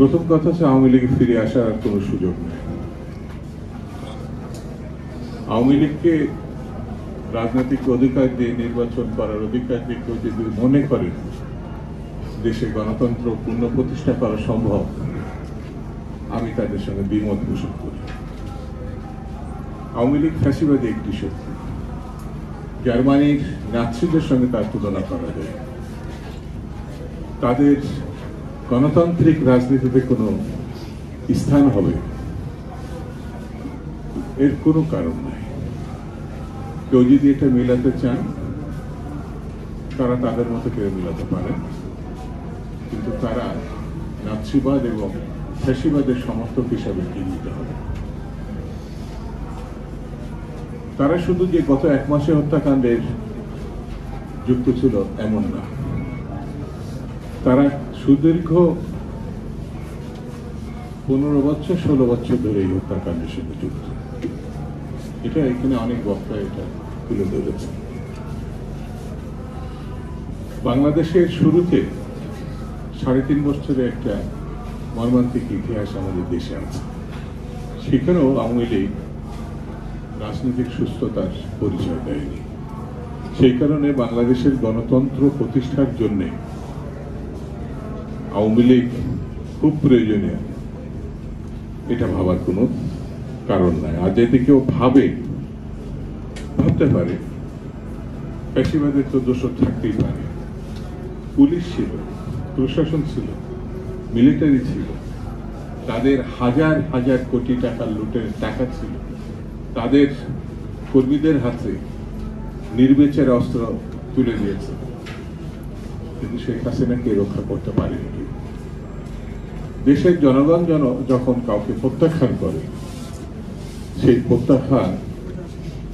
প্রথম কথা হচ্ছে আওয়ামী লীগে ফিরে আসার আর কোনো সুযোগ নেই। আওয়ামী লীগকে রাজনৈতিক অধিকার দিয়ে নির্বাচন করার অধিকার দিয়ে কেউ যদি মনে করে দেশে গণতন্ত্র পূর্ণ প্রতিষ্ঠা করা সম্ভব, আমি তাদের সঙ্গে দ্বিমত পোষণ করি। আওয়ামী লীগ ফ্যাসিবাদী একটি শক্তি, জার্মানির নাৎসিদের সঙ্গে তার তুলনা করা যায়। তাদের গণতান্ত্রিক রাজনীতিতে কোনো স্থান হবে এর কোনো কারণ নাই। কেউ যদি এটা মেলাতে চান তারা তাদের মতো কেউ মেলাতে পারেন, কিন্তু তারা নাৎসিবাদ এবং ফ্যাসিবাদের সমর্থক হিসাবে চিহ্নিত হবে। তারা শুধু যে গত এক মাসে হত্যাকাণ্ডের যুক্ত ছিল এমন না, তারা সুদীর্ঘ 15 বছর 16 বছর ধরে এই হত্যাকাণ্ডের সঙ্গে যুক্ত। এটা এখানে অনেক বক্তা এটা তুলে ধরেছে। বাংলাদেশের শুরুতে 3.5 বছরের একটা মর্মান্তিক ইতিহাস আমাদের দেশে আছে। সেখানেও আওয়ামী লীগ রাজনৈতিক সুস্থতার পরিচয় দেয়নি। সেই কারণে বাংলাদেশের গণতন্ত্র প্রতিষ্ঠার জন্যে আওয়ামী লীগ খুব প্রয়োজনীয়, এটা ভাবার কোনো কারণ নাই। আর যদি কেউ ভাবতে পারে ফ্যাসিবাদের তো দোষ থাকতেই পারে। পুলিশ ছিল, প্রশাসন ছিল, মিলিটারি ছিল, তাদের হাজার হাজার কোটি টাকা লুটের টাকা ছিল, তাদের কর্মীদের হাতে নির্বিচার অস্ত্র তুলে দিয়েছে, কিন্তু শেখ হাসিনাকে রক্ষা করতে পারেনি। দেশের জনগণ যখন কাউকে প্রত্যাখ্যান করে, সেই প্রত্যাখ্যান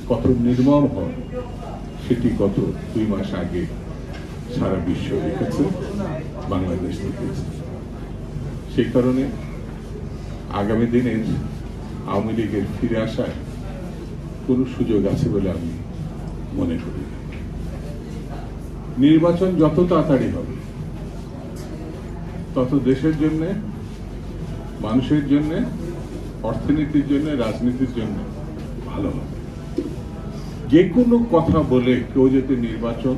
কত নির্মম হয় সেটি গত 2 মাস আগে সারা বিশ্ব দেখেছে, বাংলাদেশ দেখেছে। সেই কারণে আগামী দিনের আওয়ামী লীগের ফিরে আসার কোনো সুযোগ আছে বলে আমি মনে করি। নির্বাচন যত তাড়াতাড়ি হবে তত দেশের জন্য, মানুষের জন্য, অর্থনীতির জন্য, রাজনীতির জন্য ভালো হবে। যে কোনো কথা বলে কেউ যদি নির্বাচন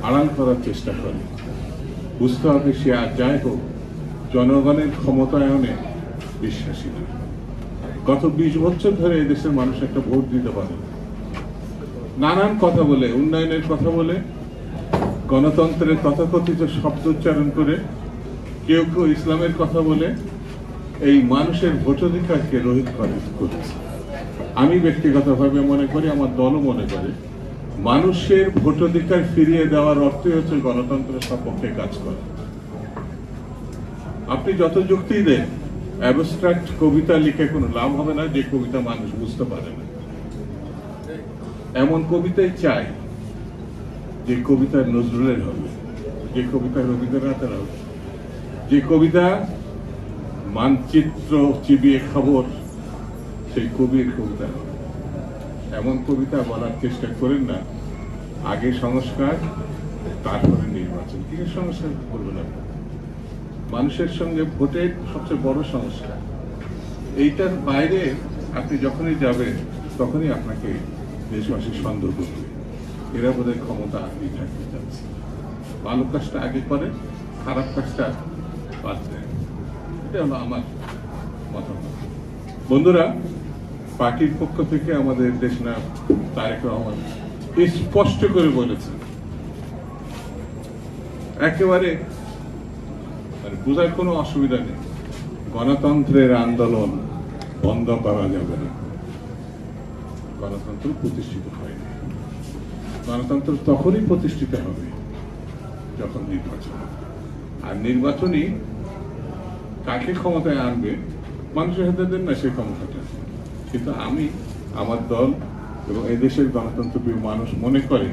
আড়াল করার চেষ্টা করে, বুঝতে হবে সে আর যাই হোক জনগণের ক্ষমতায়নে বিশ্বাসী না। গত 20 বছর ধরে এদেশের মানুষ একটা ভোট দিতে পারে, নানান কথা বলে, উন্নয়নের কথা বলে, গণতন্ত্রের তথাকথিত শব্দ উচ্চারণ করে, কেউ কেউ ইসলামের কথা বলে এই মানুষের ভোটাধিকারকে রহিত করেছে। আমি ব্যক্তিগতভাবে মনে করি, আমার দলও মনে করে, মানুষের ভোটাধিকার ফিরিয়ে দেওয়ার অর্থই হচ্ছে গণতন্ত্রের সপক্ষে কাজ করা। আপনি যত যুক্তি দেন, অ্যাবস্ট্রাক্ট কবিতা লিখে কোনো লাভ হবে না যে কবিতা মানুষ বুঝতে পারে না। এমন কবিতাই চাই যে কবিতা নজরুলের হবে, যে কবিতা রবীন্দ্রনাথের হবে, যে কবিতা মানচিত্র চিবিয়ে খবর সেই কবির কবিতা হবে। এমন কবিতা বলার চেষ্টা করেন না আগে সংস্কার তারপরে নির্বাচন। কি সংস্কার করবেন আপনি? মানুষের সঙ্গে ভোটের সবচেয়ে বড় সংস্কার। এইটার বাইরে আপনি যখনই যাবেন তখনই আপনাকে দেশবাসী সন্দেহ করবে, এরা বোধহয় ক্ষমতা আগেই থাকতে চাচ্ছে। ভালো কাজটা আগে করে, খারাপ কাজটা বাদ দেয়। এটা হলো আমার মতামত। বন্ধুরা, পার্টির পক্ষ থেকে আমাদের দেশনায়ক তারেক রহমান স্পষ্ট করে বলেছেন, একেবারে বোঝার কোনো অসুবিধা নেই, গণতন্ত্রের আন্দোলন বন্ধ করা যাবে না। গণতন্ত্র প্রতিষ্ঠিত হয়নি। গণতন্ত্র তখনই প্রতিষ্ঠিত হবে যখন নির্বাচন হবে। আর নির্বাচনই কাকে ক্ষমতায় আনবে মানুষের হাতে দেন না সেই ক্ষমতাটা। কিন্তু আমি, আমার দল এবং এই দেশের গণতন্ত্রপ্রিয় মানুষ মনে করে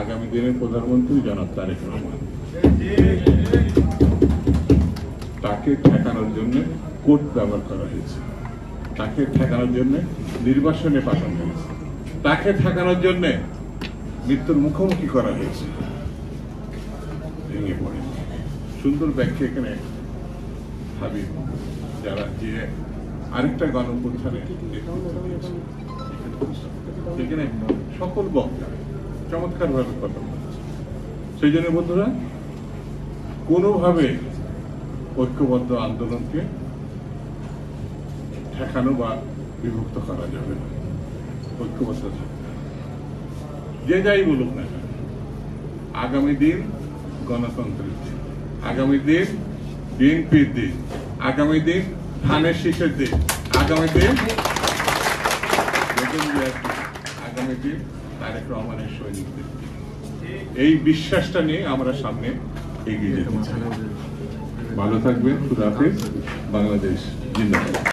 আগামী দিনের প্রধানমন্ত্রী জনাব তারেক রহমান। তাকে ঠেকানোর জন্য কোর্ট ব্যবহার করা হয়েছে, তাকে ঠেকানোর জন্য নির্বাচনে পাঠানো হয়েছে, তাকে ঠেকানোর জন্য মৃত্যুর মুখোমুখি করা হয়েছে। ভেঙে পড়ে সুন্দর ব্যাখ্যা এখানে হাবিব যারা যে আরেকটা গণঅভ্যুত্থানে নেতৃত্ব দিয়েছে, সেখানে সকল বক্তা চমৎকারভাবে কথা বলেছে। সেই জন্য বন্ধুরা, কোনোভাবে ঐক্যবদ্ধ আন্দোলনকে ঠেকানো বা বিভক্ত করা যাবে না। ঐক্যবদ্ধ থাকবে, যে যাই বলুক না কেন। আগামী দিন গণতন্ত্রের দিন, আগামী দিন বিএনপির দিন, আগামী দিন ধানের শীষের দিন, আগামী দিন আগামী দিন তারেক রহমানের সৈনিকদের। এই বিশ্বাসটা নিয়ে আমরা সামনে এগিয়ে যেতে চাই। ভালো থাকবেন। খুদা হাফেজ। বাংলাদেশ জিন্দাবাদ।